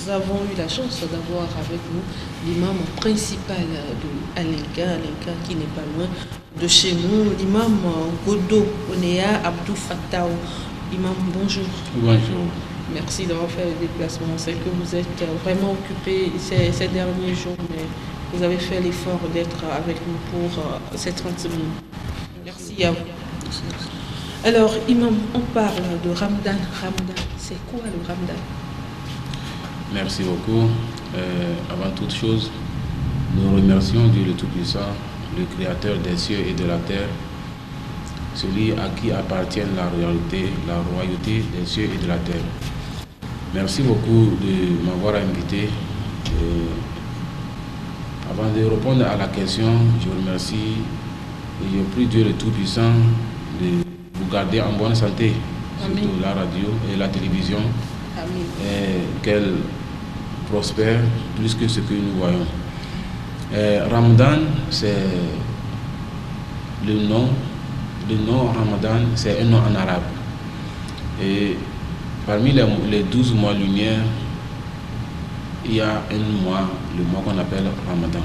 nous avons eu la chance d'avoir avec nous l'imam principal de Alenka qui n'est pas loin de chez nous, l'imam Godo Onea Abdou Fattao. Imam, bonjour. Bonjour. Merci d'avoir fait le déplacement. C'est que vous êtes vraiment occupé ces derniers jours, mais vous avez fait l'effort d'être avec nous pour ces 30 minutes. Merci à vous. Alors, Imam, on parle de Ramadan. Ramadan, c'est quoi le Ramadan? Merci beaucoup. Avant toute chose, nous remercions Dieu le Tout-Puissant, le Créateur des cieux et de la terre, celui à qui appartient la royauté des cieux et de la terre. Merci beaucoup de m'avoir invité. Avant de répondre à la question, je remercie et je prie Dieu le Tout-Puissant de vous garder en bonne santé, Amen. Surtout la radio et la télévision. Amen. Qu'elle prospère plus que ce que nous voyons. Ramadan, c'est le nom Ramadan, c'est un nom en arabe. Et parmi les 12 mois lumière, il y a un mois, le mois qu'on appelle Ramadan.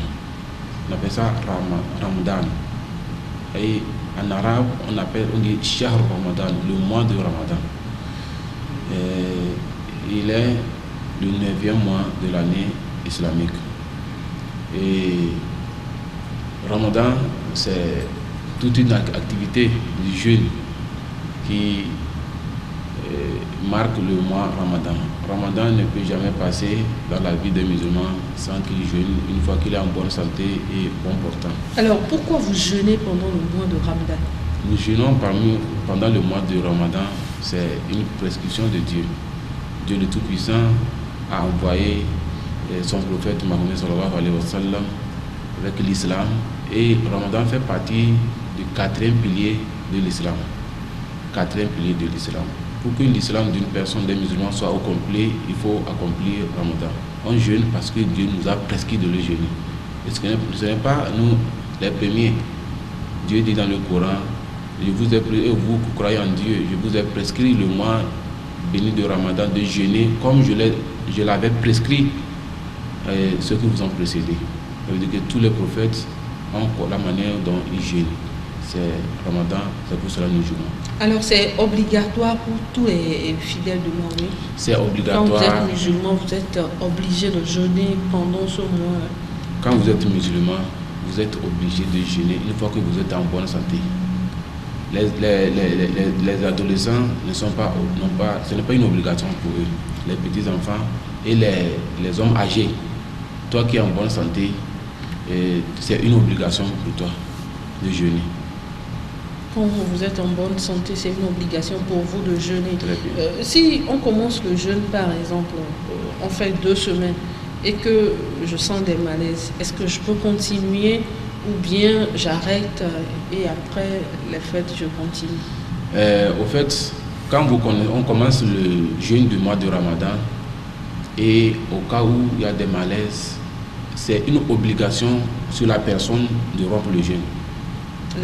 On appelle ça Ramadan. Et en arabe, on dit Shahr Ramadan, le mois de Ramadan. Il est le 9e mois de l'année islamique. Et Ramadan, c'est toute une activité du jeûne qui marque le mois Ramadan. Ramadan ne peut jamais passer dans la vie des musulmans sans qu'il jeûne une fois qu'il est en bonne santé et bon portant. Alors, pourquoi vous jeûnez pendant le mois de Ramadan? Nous jeûnons pendant le mois de Ramadan, c'est une prescription de Dieu. Dieu le Tout-Puissant a envoyé son prophète Mahomet sallallahu alayhi wa sallam avec l'islam, et Ramadan fait partie du 4e pilier de l'islam. 4e pilier de l'islam. Pour que l'islam d'une personne, des musulmans, soit au complet, il faut accomplir Ramadan. On jeûne parce que Dieu nous a prescrit de le jeûner. Et ce n'est pas nous les premiers. Dieu dit dans le Coran, je vous ai vous qui croyez en Dieu, je vous ai prescrit le mois béni de Ramadan de jeûner comme je l'avais prescrit ceux qui vous ont précédé. Ça veut dire que tous les prophètes ont la manière dont ils jeûnent. C'est Ramadan, c'est pour cela que nous jeûnons. Alors c'est obligatoire pour tous les fidèles de Mahomet? C'est obligatoire. Quand vous êtes musulman, vous êtes obligé de jeûner pendant ce mois? Quand vous êtes musulman, vous êtes obligé de jeûner une fois que vous êtes en bonne santé. Les adolescents ce n'est pas une obligation pour eux. Les petits enfants et les hommes âgés, toi qui es en bonne santé, c'est une obligation pour toi de jeûner. Quand vous êtes en bonne santé, c'est une obligation pour vous de jeûner. Très bien. Si on commence le jeûne, par exemple, on fait 2 semaines et que je sens des malaises, est-ce que je peux continuer ou bien j'arrête et après les fêtes, je continue? Au fait, quand on commence le jeûne du mois de Ramadan, et au cas où il y a des malaises, c'est une obligation sur la personne de rompre le jeûne.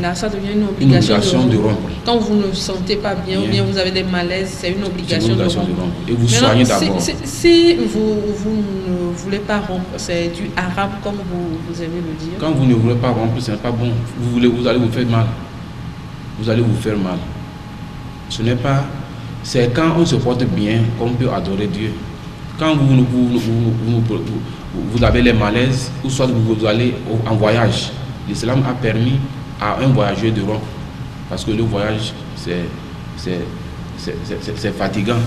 Là, ça devient une obligation de rompre. Quand vous ne sentez pas bien ou bien vous avez des malaises, c'est une obligation de rompre. Et vous soignez d'abord. Si vous ne voulez pas rompre, c'est du arabe comme vous aimez le dire. Quand vous ne voulez pas rompre, ce n'est pas bon. Vous allez vous faire mal. Vous allez vous faire mal. Ce n'est pas... C'est quand on se porte bien qu'on peut adorer Dieu. Quand vous avez les malaises, ou soit vous allez en voyage, l'islam a permis à un voyageur de rompre. Parce que le voyage, c'est fatigant.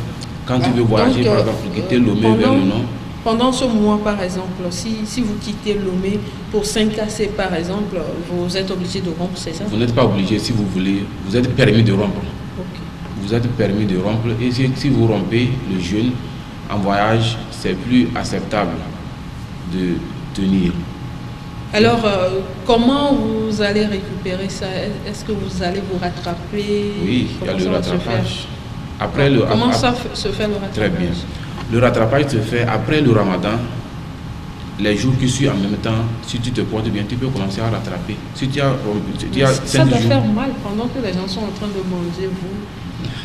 Quand tu veux voyager, par exemple, quitter Lomé vers le nord. Pendant ce mois, par exemple, si vous quittez Lomé pour Saint-Cassé, par exemple, vous êtes obligé de rompre, c'est ça? Vous n'êtes pas obligé, si vous voulez. Vous êtes permis de rompre. Okay. Vous êtes permis de rompre. Et si vous rompez le jeûne en voyage, c'est plus acceptable de tenir. Alors, comment vous allez récupérer ça? Est-ce que vous allez vous rattraper? Oui, il y a le rattrapage. Comment ça se fait le rattrapage? Très bien. Le rattrapage se fait après le Ramadan. Les jours qui suivent en même temps, si tu te portes bien, tu peux commencer à rattraper. Si tu as, ça doit faire mal pendant que les gens sont en train de manger,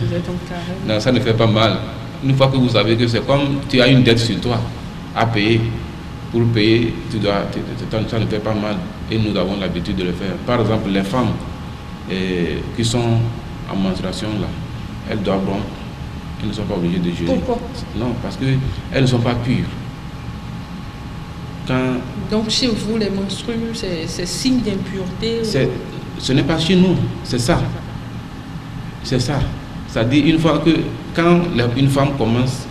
vous êtes en carême. Non, ça ne fait pas mal. Une fois que vous savez que c'est comme tu as une dette sur toi, à payer. Pour payer, ça ne fait pas mal et nous avons l'habitude de le faire. Par exemple, les femmes qui sont en menstruation, là, elles doivent rompre, elles ne sont pas obligées de jeûner. Pourquoi? Non, parce qu'elles ne sont pas pures. Donc chez vous, les menstrues, c'est signe d'impureté? Ce n'est pas chez nous, c'est ça. C'est ça. C'est-à-dire, une fois que, quand une femme commence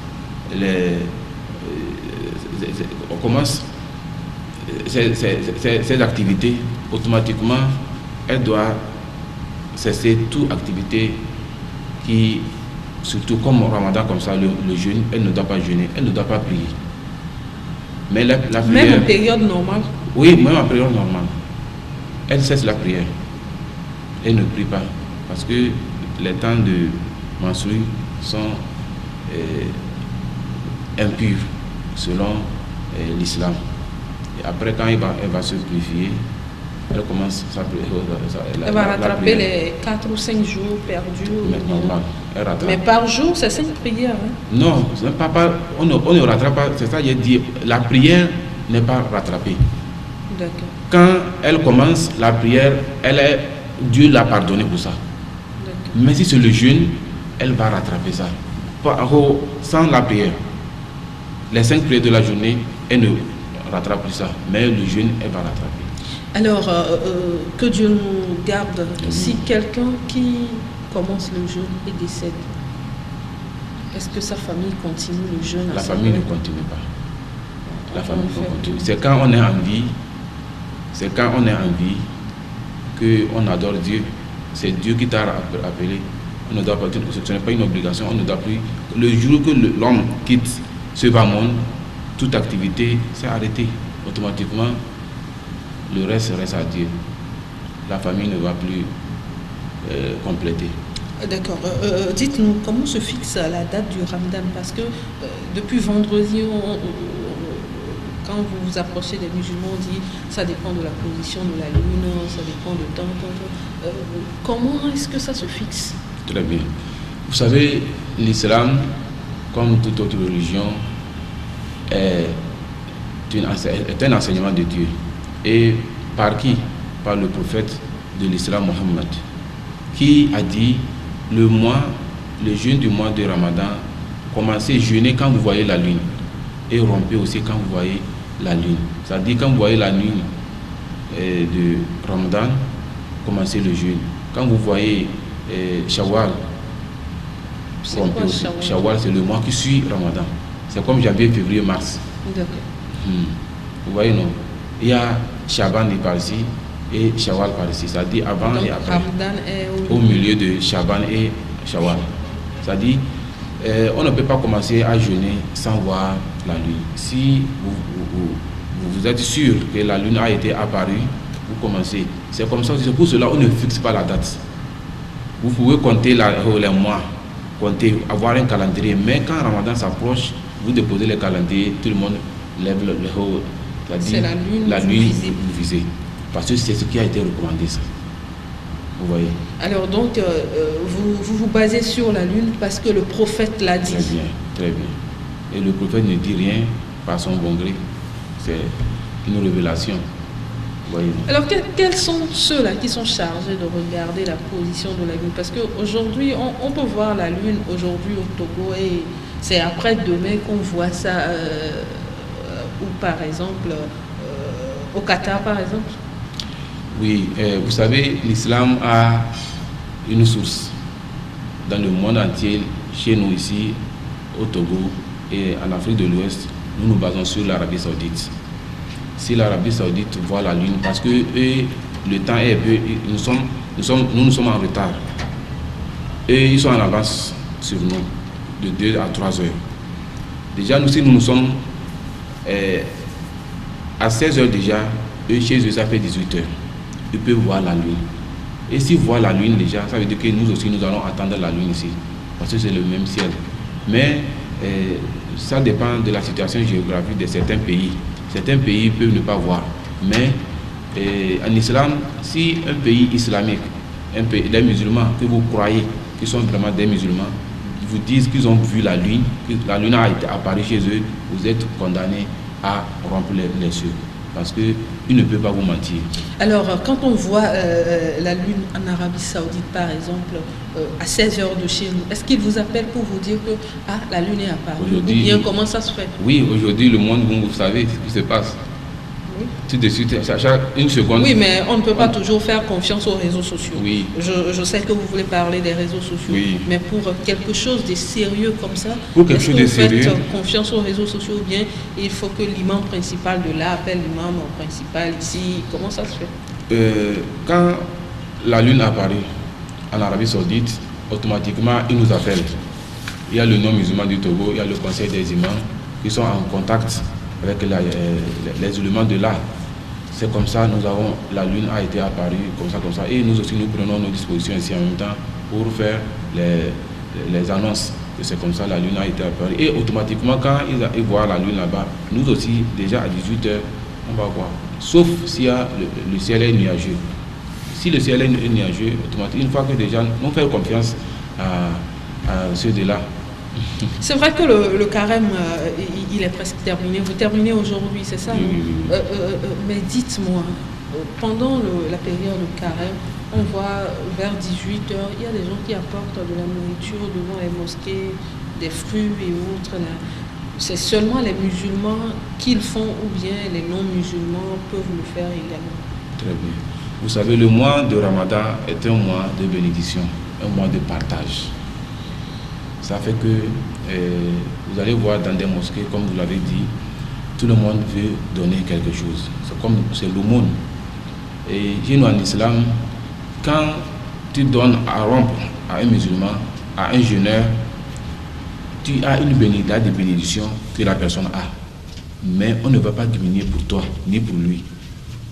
ses activités, automatiquement, elle doit cesser toute activité qui, surtout comme au Ramadan, comme ça, le jeûne, elle ne doit pas jeûner, elle ne doit pas prier. Mais la prière, même en période normale? Oui, même en période normale. Elle cesse la prière. Elle ne prie pas. Parce que les temps de menstrues sont impurs selon l'islam. Et après, quand elle va se purifier, elle commence sa prière. Elle va rattraper les 4 ou 5 jours perdus. Mais normal. Mais par jour, c'est 5 prières. Hein? Non, on ne rattrape pas. C'est ça que j'ai dit. La prière n'est pas rattrapée. D'accord. Quand elle commence la prière, Dieu l'a pardonné pour ça. Mais si c'est le jeûne, elle va rattraper ça. Sans la prière, les 5 prières de la journée, elle ne rattrape plus ça. Mais le jeûne, elle va rattraper. Alors, que Dieu nous garde. Si quelqu'un qui commence le jeûne et décède, est-ce que sa famille continue le jeûne? La famille ne continue pas. La famille continue. C'est quand on est en vie, qu'on adore Dieu. C'est Dieu qui t'a appelé. On ne doit pas, ce n'est pas une obligation. On ne doit plus. Le jour que l'homme quitte ce bas monde, toute activité s'est arrêtée. Automatiquement, le reste à Dieu. La famille ne va plus compléter. D'accord. Dites-nous, comment se fixe la date du Ramadan? Parce que depuis vendredi, quand vous vous approchez des musulmans, on dit ça dépend de la position de la lune, ça dépend de temps. Comment est-ce que ça se fixe? Très bien. Vous savez, l'islam, comme toute autre religion, est un enseignement de Dieu. Et par qui? Par le prophète de l'islam, Mohammed, qui a dit le jeûne du mois de Ramadan, commencez à jeûner quand vous voyez la lune et rompez aussi quand vous voyez la lune. C'est-à-dire quand vous voyez la lune de Ramadan, commencez le jeûne. Quand vous voyez Shawwal, rompez aussi. Shawwal, c'est le mois qui suit Ramadan. C'est comme janvier, février, mars. D'accord. Vous voyez, non? Il y a Shaban par ici et Shawwal par ici. C'est-à-dire avant et après. Ramadan est au milieu de Shaban et Shawwal. C'est-à-dire, on ne peut pas commencer à jeûner sans voir la lune. Si vous êtes sûr que la lune a été apparue, vous commencez. C'est comme ça, c'est pour cela qu'on ne fixe pas la date. Vous pouvez compter les mois, avoir un calendrier, mais quand Ramadan s'approche, vous déposez le calendrier, tout le monde lève le haut. C'est la lune, vous visez. Parce que c'est ce qui a été recommandé, ça. Vous voyez. Alors donc, vous basez sur la lune parce que le prophète l'a dit. Très bien, très bien. Et le prophète ne dit rien par son bon gré. C'est une révélation. Vous voyez. Alors quels sont ceux-là qui sont chargés de regarder la position de la lune? Parce qu'aujourd'hui, on peut voir la lune aujourd'hui au Togo et c'est après-demain qu'on voit ça, ou par exemple au Qatar par exemple. Oui, vous savez, l'islam a une source dans le monde entier, chez nous ici, au Togo et en Afrique de l'Ouest. Nous nous basons sur l'Arabie Saoudite. Si l'Arabie Saoudite voit la lune, parce que le temps est peu, nous sommes en retard. Et ils sont en avance sur nous, de 2 à 3 heures. Déjà, nous, si nous sommes à 16 heures déjà, eux, chez eux, ça fait 18 heures. Ils peuvent voir la lune. Et s'ils voient la lune déjà, ça veut dire que nous aussi, nous allons attendre la lune ici. Parce que c'est le même ciel. Mais ça dépend de la situation géographique de certains pays. Certains pays peuvent ne pas voir. Mais en islam, si un pays islamique, des musulmans que vous croyez qui sont vraiment des musulmans, vous disent qu'ils ont vu la lune, que la lune a été apparue chez eux, vous êtes condamnés à rompre les cieux. Parce qu'il ne peut pas vous mentir. Alors, quand on voit la lune en Arabie Saoudite, par exemple, à 16 heures de chez nous, est-ce qu'ils vous appellent pour vous dire que la lune est apparue? Ou bien comment ça se fait? Oui, aujourd'hui, le monde, vous savez ce qui se passe. Oui. Tout de suite, à chaque une seconde. Oui, mais on ne peut pas toujours faire confiance aux réseaux sociaux. Oui. Je sais que vous voulez parler des réseaux sociaux, oui. mais pour quelque chose de sérieux comme ça, pour quelque chose de sérieux, faites confiance aux réseaux sociaux ou bien il faut que l'imam principal de là appelle l'imam principal ici? Comment ça se fait? Quand la lune apparaît en Arabie Saoudite, automatiquement, il nous appelle. Il y a le non-musulman du Togo, il y a le conseil des imams qui sont en contact avec les éléments de là. C'est comme ça, la lune a été apparue, comme ça. Et nous aussi, nous prenons nos dispositions ici en même temps pour faire les annonces. Que c'est comme ça, la lune a été apparue. Et automatiquement, quand ils voient la lune là-bas, nous aussi, déjà à 18h, on va voir. Sauf si le ciel est nuageux. Si le ciel est nuageux, automatiquement, une fois que déjà, nous faisons confiance à ceux de là. C'est vrai que le carême, il est presque terminé. Vous terminez aujourd'hui, c'est ça? Oui. Mais dites-moi, pendant la période de carême, on voit vers 18h, il y a des gens qui apportent de la nourriture devant les mosquées, des fruits et autres. C'est seulement les musulmans qui le font ou bien les non-musulmans peuvent le faire également? Très bien. Vous savez, le mois de Ramadan est un mois de bénédiction, un mois de partage. Ça fait que vous allez voir dans des mosquées, comme vous l'avez dit, tout le monde veut donner quelque chose. C'est l'aumône. Et chez nous en islam, quand tu donnes à rompre à un musulman, à un jeûneur, tu as une bénédiction que la personne a. Mais on ne va pas diminuer pour toi, ni pour lui.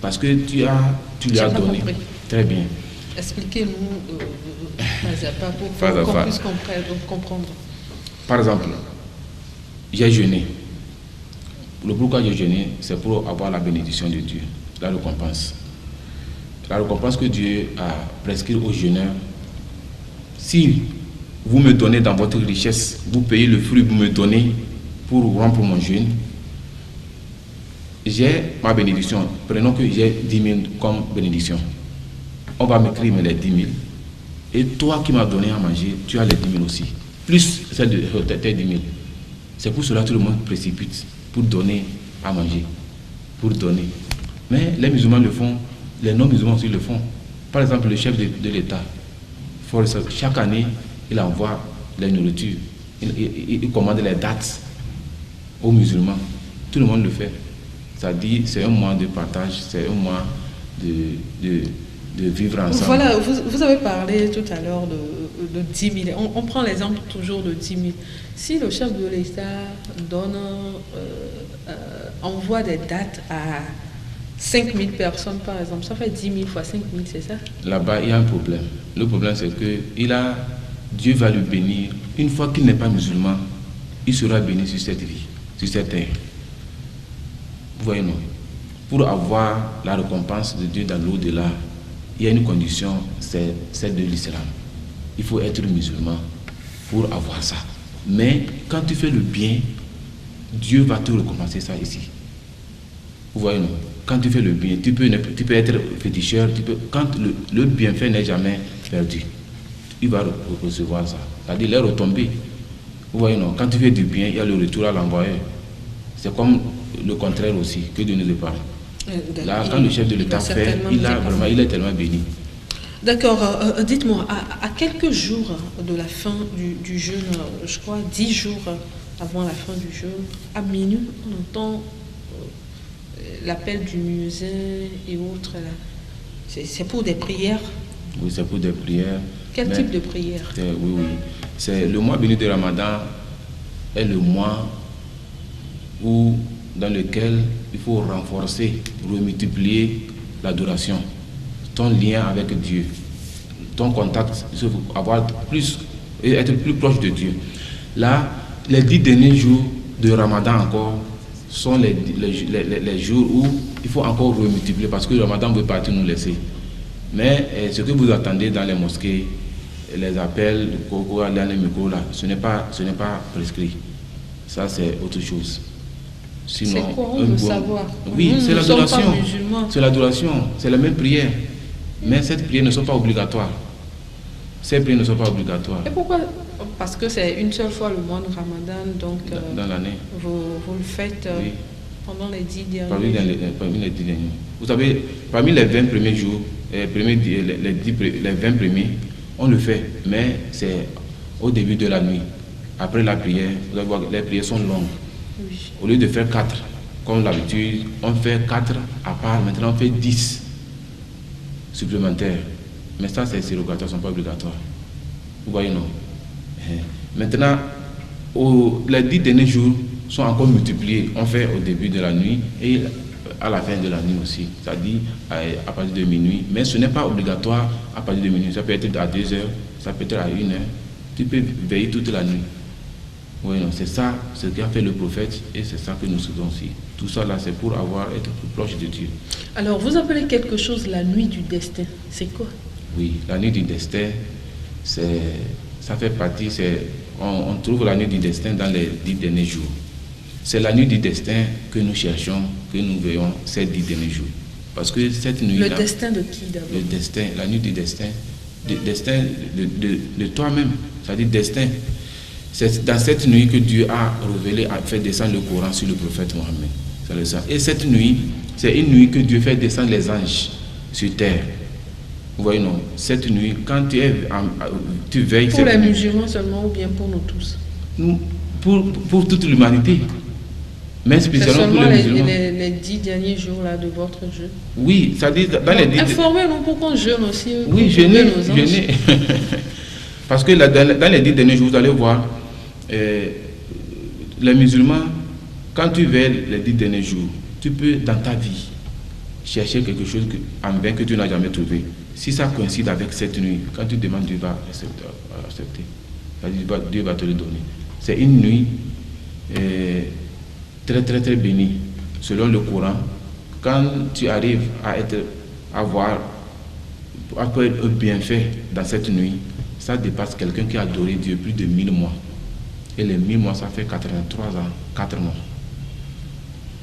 Parce que tu lui as donné. Compris. Très bien. Expliquez-nous pour qu'on puisse comprendre. Par exemple, j'ai jeûné. Le pourquoi j'ai jeûné, c'est pour avoir la bénédiction de Dieu, la récompense. La récompense que Dieu a prescrite aux jeûneurs. Si vous me donnez dans votre richesse, vous payez le fruit que vous me donnez pour rompre mon jeûne, j'ai ma bénédiction. Prenons que j'ai 10 000 comme bénédiction. On va m'écrire les 10 000. Et toi qui m'as donné à manger, tu as les 10 000 aussi. Plus celle de tes 10 000. C'est pour cela que tout le monde précipite pour donner à manger. Pour donner. Mais les musulmans le font, les non-musulmans aussi le font. Par exemple, le chef de l'État, chaque année, il envoie les nourritures. Il commande les dates aux musulmans. Tout le monde le fait. Ça dit, c'est un mois de partage, c'est un mois de vivre ensemble. Voilà, vous avez parlé tout à l'heure de 10 000. On prend l'exemple toujours de 10 000. Si le chef de l'État envoie des dates à 5 000 personnes, par exemple, ça fait 10 000 fois 5 000, c'est ça? Là-bas, il y a un problème. Le problème, c'est que Dieu va le bénir. Une fois qu'il n'est pas musulman, il sera béni sur cette vie, sur cette terre. Vous voyez, non? Pour avoir la récompense de Dieu dans l'au-delà, il y a une condition, c'est celle de l'islam. Il faut être musulman pour avoir ça. Mais quand tu fais le bien, Dieu va te récompenser ça ici. Vous voyez, non? Quand tu fais le bien, tu peux être féticheur, quand le bienfait n'est jamais perdu, il va recevoir ça. C'est-à-dire les retombées. Vous voyez, non? Quand tu fais du bien, il y a le retour à l'envoyeur. C'est comme le contraire aussi, que Dieu nous épargne. Là, quand le chef de l'État fait, il est tellement béni. D'accord. Dites-moi, à quelques jours de la fin du jeûne, je crois 10 jours avant la fin du jeûne, à minuit, on entend l'appel du muezzin et autres. C'est pour des prières? Oui, c'est pour des prières. Quel type de prière? Oui. C'est le mois béni de Ramadan est le mois dans lequel il faut renforcer, remultiplier l'adoration, ton lien avec Dieu, ton contact, avoir plus et être plus proche de Dieu. Là, les 10 derniers jours de Ramadan encore sont les jours où il faut encore remultiplier parce que le Ramadan veut partir nous laisser. Mais ce que vous attendez dans les mosquées, les appels, le coco, aller dans les micros là, ce n'est pas prescrit. Ça, c'est autre chose. Sinon, c'est quoi, on veut savoir? Oui, c'est l'adoration. C'est l'adoration, c'est la même prière. Mais cette prière ne sont pas obligatoires. Ces prières ne sont pas obligatoires. Et pourquoi? Parce que c'est une seule fois le mois de Ramadan, donc dans l'année. Vous le faites oui. Pendant les 10 derniers parmi jours. Parmi les 10 derniers. Vous savez, parmi les 20 premiers jours, les 20 premiers, on le fait, mais c'est au début de la nuit. Après la prière, vous allez voir, les prières sont longues. Oui. Au lieu de faire 4, comme d'habitude, on fait 4 à part, maintenant on fait 10 supplémentaires. Mais ça, c'est surrogatoire, ne sont pas obligatoires. Vous voyez, non? Maintenant, les 10 derniers jours sont encore multipliés. On fait au début de la nuit et à la fin de la nuit aussi. C'est-à-dire à partir de minuit. Mais ce n'est pas obligatoire à partir de minuit. Ça peut être à 2 heures, ça peut être à 1 heure. Tu peux veiller toute la nuit. Oui, non, c'est ça ce qu'a fait le prophète et c'est ça que nous faisons aussi. Tout ça là, c'est pour être plus proche de Dieu. Alors, vous appelez quelque chose la nuit du destin. C'est quoi? Oui, la nuit du destin, ça fait partie, on trouve la nuit du destin dans les 10 derniers jours. C'est la nuit du destin que nous cherchons, que nous veillons ces 10 derniers jours. Parce que cette nuit. Le destin de qui d'abord? Le destin, la nuit du destin. Le destin de toi-même, c'est-à-dire destin. C'est dans cette nuit que Dieu a révélé, a fait descendre le Coran sur le prophète Mohammed. C'est ça. Et cette nuit, c'est une nuit que Dieu fait descendre les anges sur terre. Vous voyez, non? Cette nuit, quand tu veilles. Pour les musulmans seulement ou bien pour nous tous? Pour toute l'humanité. Mais spécialement pour les musulmans. Les 10 derniers jours là, de votre jeûne. Oui, c'est-à-dire dans les 10. Informez-nous pourquoi on jeûne aussi. Oui, jeûner. Parce que dans les 10 derniers jours, vous allez voir, les musulmans, quand tu veilles les 10 derniers jours, tu peux dans ta vie chercher quelque chose en vain que tu n'as jamais trouvé. Si ça coïncide avec cette nuit, quand tu demandes, Dieu va accepter. Dieu va te le donner. C'est une nuit très très très bénie, selon le Coran. Quand tu arrives à avoir un bienfait dans cette nuit, ça dépasse quelqu'un qui a adoré Dieu plus de 1000 mois. Et les 1000 mois, ça fait 83 ans, 4 mois.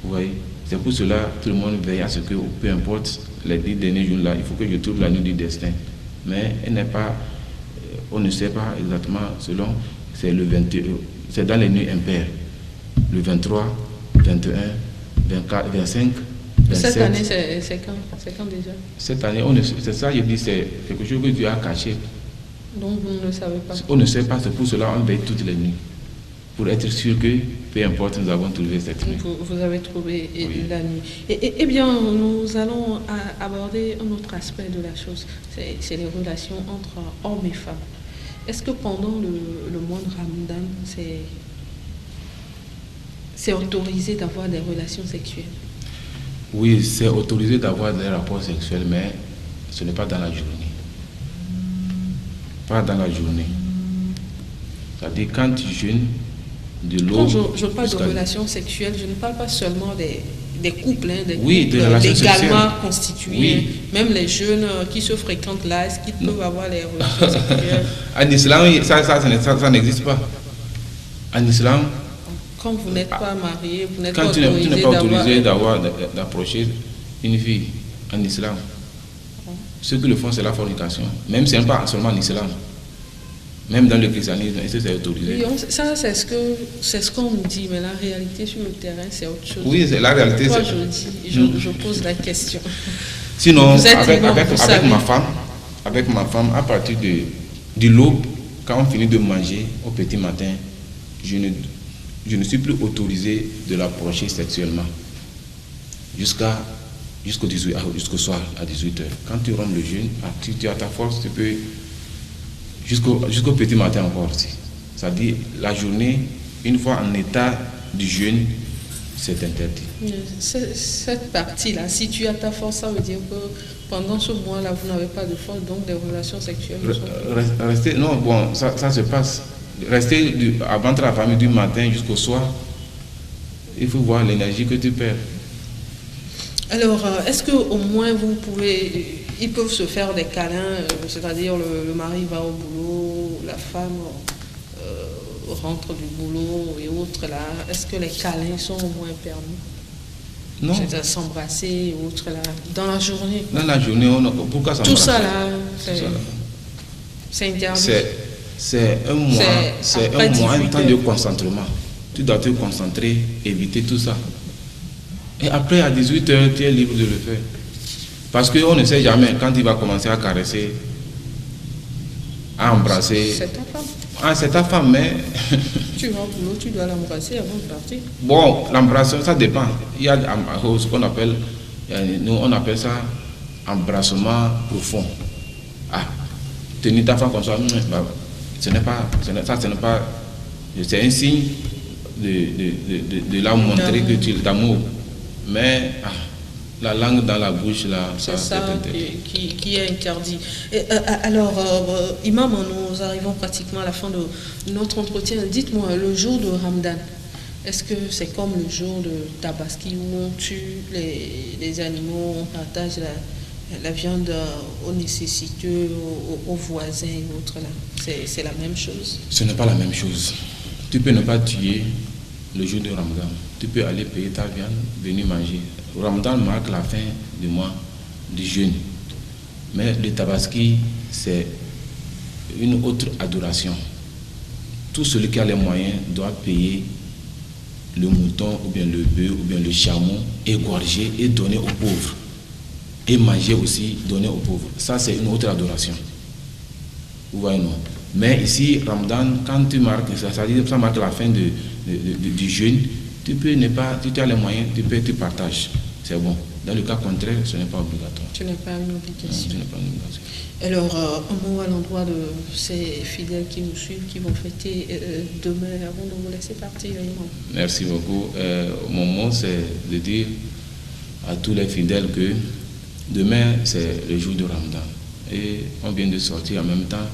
Vous voyez? C'est pour cela que tout le monde veille à ce que, peu importe les 10 derniers jours là, il faut que je trouve la nuit du destin. Mais elle n'est pas, on ne sait pas exactement selon, c'est le 21, c'est dans les nuits impaires. Le 23, 21, 24, 25, 27. Cette année, c'est quand déjà? Cette année, c'est ça, je dis, c'est quelque chose que Dieu a caché. Donc vous ne le savez pas? On ne sait pas, c'est pour cela qu'on veille toutes les nuits. Pour être sûr que, peu importe, nous avons trouvé cette nuit. Vous avez trouvé oui. La nuit. Eh bien, nous allons aborder un autre aspect de la chose. C'est les relations entre hommes et femmes. Est-ce que pendant le mois de Ramadan, c'est autorisé d'avoir des relations sexuelles? Oui, c'est autorisé d'avoir des rapports sexuels, mais ce n'est pas dans la journée. Pas dans la journée. C'est-à-dire quand tu jeûnes de l'eau. Quand je parle de relations sexuelles, je ne parle pas seulement des couples, des oui, couples légalement constitués. Oui. Même les jeunes qui se fréquentent là, est-ce qu'ils peuvent avoir les relations sexuelles? En islam, ça n'existe pas. En islam, quand vous n'êtes pas marié, vous n'êtes pas autorisé, tu n'es pas autorisé d'approcher une fille en islam. Ceux qui le font, c'est la fornication. Même si ce n'est pas seulement en islam. Même dans le christianisme, c'est autorisé. Oui, ça, c'est ce qu'on nous dit, mais la réalité sur le terrain, c'est autre chose. Oui, c'est la réalité. Pourquoi je pose la question? Sinon, avec ma femme, à partir de l'aube, quand on finit de manger au petit matin, je ne suis plus autorisé de l'approcher sexuellement jusqu'au soir à 18h. Quand tu rompes le jeûne, tu as ta force, tu peux jusqu'au petit matin encore aussi. C'est-à-dire la journée, une fois en état du jeûne, c'est interdit. Cette partie-là, si tu as ta force, ça veut dire que pendant ce mois-là, vous n'avez pas de force, donc des relations sexuelles. Rester, non, bon, ça se passe. Rester avant la famille du matin jusqu'au soir, il faut voir l'énergie que tu perds. Alors, est-ce qu'au moins ils peuvent se faire des câlins, c'est-à-dire le mari va au boulot, la femme rentre du boulot et autres là, est-ce que les câlins sont au moins permis? Non. C'est-à-dire s'embrasser et autres là, dans la journée. Dans la journée, pourquoi s'embrasser? Tout ça là, c'est interdit. C'est un temps de concentrement. Tu dois te concentrer, éviter tout ça. Et après, à 18h, tu es libre de le faire. Parce qu'on ne sait jamais quand il va commencer à caresser, à embrasser. C'est ta femme. Ah, c'est ta femme, mais... Tu vas au boulot, tu dois l'embrasser avant de partir. Bon, l'embrassement, ça dépend. Il y a ce qu'on appelle, nous on appelle ça embrassement profond. Ah, tenir ta femme comme ça, ce n'est pas, c'est un signe de la montrer que tu d'amour. Mais la langue dans la bouche, là, c'est ça qui est interdit. Alors, Imam, nous arrivons pratiquement à la fin de notre entretien. Dites-moi, le jour de Ramadan, est-ce que c'est comme le jour de Tabaski où on tue les animaux, on partage la viande aux nécessiteux, aux voisins et autres là? C'est la même chose? Ce n'est pas la même chose. Tu peux ne pas tuer le jour de Ramadan. Tu peux aller payer ta viande, venir manger. Ramadan marque la fin du mois du jeûne. Mais le Tabaski, c'est une autre adoration. Tout celui qui a les moyens doit payer le mouton, ou bien le bœuf, ou bien le chameau, égorger et donner aux pauvres. Et manger aussi, donner aux pauvres. Ça, c'est une autre adoration. Vous voyez, non? Mais ici, Ramadan, quand tu marques, ça marque la fin du jeûne. Tu peux ne pas, si tu as les moyens, tu partages. C'est bon. Dans le cas contraire, ce n'est pas obligatoire. Ce n'est pas une obligation. Non, ce n'est pas une obligation. Alors, un mot à l'endroit de ces fidèles qui nous suivent, qui vont fêter demain, avant de vous laisser partir. Merci beaucoup. Mon mot, c'est de dire à tous les fidèles que demain, c'est le jour de Ramadan. Et on vient de sortir en même temps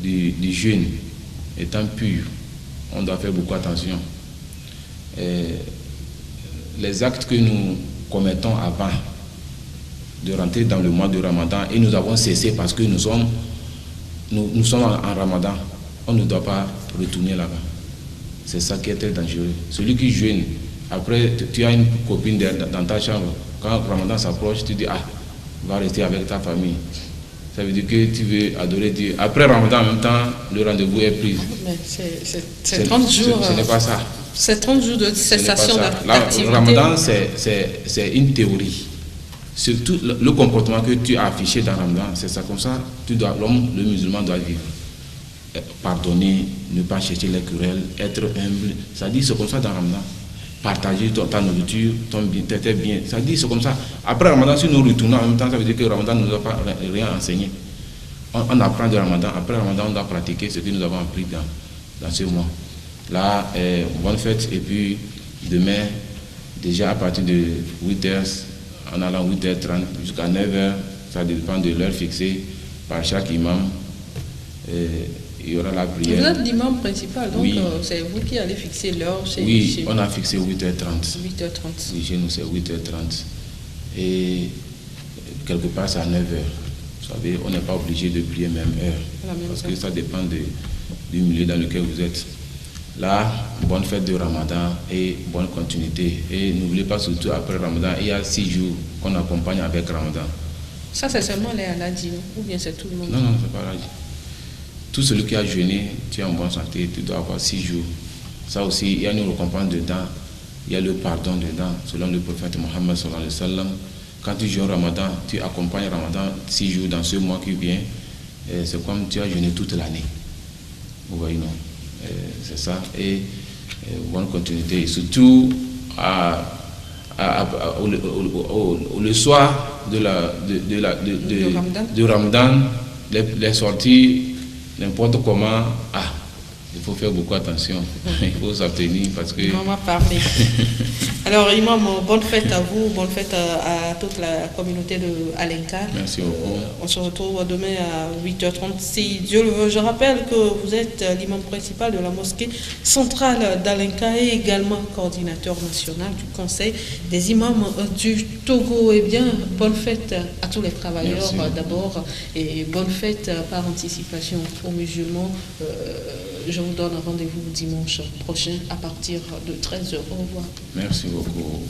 du jeûne. Étant pur, on doit faire beaucoup attention. Les actes que nous commettons avant de rentrer dans le mois de Ramadan, et nous avons cessé parce que nous sommes en Ramadan, on ne doit pas retourner là-bas. C'est ça qui est très dangereux. Celui qui jeûne, après tu as une copine dans ta chambre, quand Ramadan s'approche, tu dis va rester avec ta famille. Ça veut dire que tu veux adorer Dieu. Après Ramadan, en même temps, le rendez-vous est pris. Mais c'est 30 jours. Ce n'est pas ça. C'est 30 jours de cessation d'activité. Le Ramadan, c'est une théorie. Surtout le comportement que tu as affiché dans Ramadan, c'est ça. Comme ça, le musulman doit vivre. Pardonner, ne pas chercher les querelles, être humble. Ça dit, c'est comme ça dans Ramadan. Partager ta nourriture, tes biens. Ça dit, c'est comme ça. Après Ramadan, si nous retournons en même temps, ça veut dire que Ramadan ne nous a pas rien enseigné. On apprend de Ramadan. Après Ramadan, on doit pratiquer ce que nous avons appris dans ce mois. Là, bonne fête. Et puis, demain, déjà à partir de 8h, en allant 8h30 jusqu'à 9h, ça dépend de l'heure fixée par chaque imam. Il y aura la prière. Vous êtes l'imam principal, donc oui. C'est vous qui allez fixer l'heure chez Oui, on a fixé 8h30. 8h30. Oui, chez nous c'est 8h30. Et quelque part c'est à 9h. Vous savez, on n'est pas obligé de prier même heure. Parce que ça dépend du milieu dans lequel vous êtes. Là, bonne fête de Ramadan et bonne continuité. Et n'oubliez pas surtout après Ramadan, il y a 6 jours qu'on accompagne avec Ramadan. Ça c'est seulement les Aladji, ou bien c'est tout le monde? Non, c'est pas Aladji. Tout celui qui a jeûné, tu es en bonne santé, tu dois avoir 6 jours. Ça aussi, il y a une récompense dedans, il y a le pardon dedans, selon le prophète Mohammed sallallahu alayhi wa sallam. Quand tu jeûnes Ramadan, tu accompagnes Ramadan 6 jours dans ce mois qui vient, c'est comme tu as jeûné toute l'année. Vous voyez, non? C'est ça. Et bonne continuité. Et surtout, le soir de Ramadan, les sorties, n'importe comment, il faut faire beaucoup attention. Il faut s'abstenir parce que... Maman parlé. Alors, Imam, bonne fête à vous, bonne fête à toute la communauté de Alenka. Merci beaucoup. On se retrouve demain à 8h30 si Dieu le veut. Je rappelle que vous êtes l'imam principal de la mosquée centrale d'Alenka et également coordinateur national du conseil des imams du Togo. Eh bien, bonne fête à tous les travailleurs d'abord et bonne fête par anticipation aux musulmans. Je vous donne rendez-vous dimanche prochain à partir de 13h. Au revoir. Merci beaucoup.